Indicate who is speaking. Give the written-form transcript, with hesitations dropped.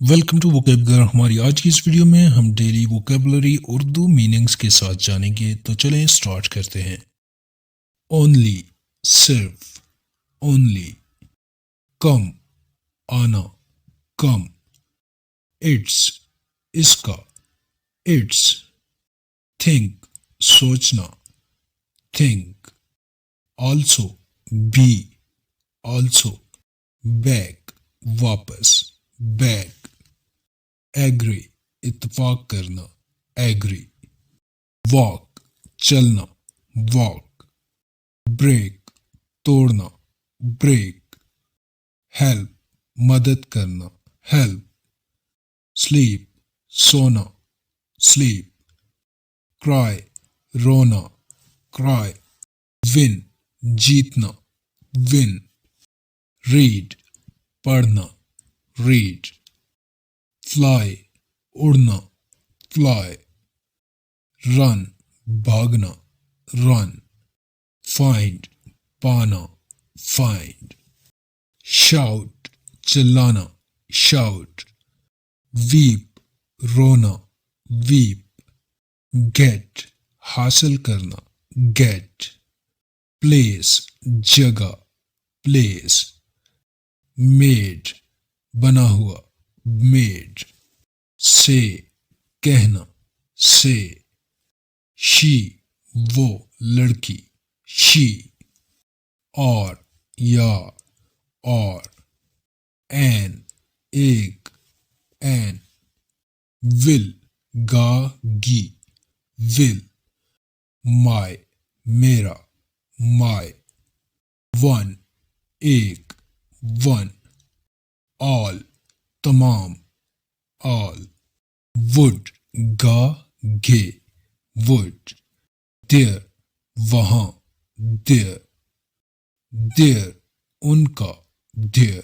Speaker 1: Welcome to vocab گھر. ہماری آج کی اس ویڈیو میں ہم ڈیلی ووکیبلری اردو میننگز کے ساتھ جانیں گے. تو چلیں سٹارٹ کرتے ہیں. اونلی صرف، اونلی. کم آنا، کم. اٹس اس کا، اٹس. تھنک سوچنا، تھنک. آلسو بھی، آلسو. بیک واپس، بیک. ایگری اتفاق کرنا، ایگری. واک چلنا، واک. بریک توڑنا، بریک. ہیلپ مدد کرنا، ہیلپ. سلیپ سونا، سلیپ. کرائی رونا، کرائی. ون جیتنا، ون. ریڈ پڑھنا، ریڈ. فلائی اڑنا، فلائی. رن بھاگنا، رن. فائنڈ پانا، فائنڈ. شاؤٹ چلانا، شاؤٹ. ویپ رونا، ویپ. گیٹ حاصل کرنا، گیٹ. پلیس جگہ، پلیس. میڈ بنا ہوا، میڈ. سے کہنا، سے. شی وہ لڑکی، شی. اور یا اور. این ایک، این. ول گا گی، ول. مائی میرا، مائی. ون ایک، ون. آل تمام، آل. وڈ گا گے، وڈ. دیر وہاں، دیر. دیر ان کا، دیر.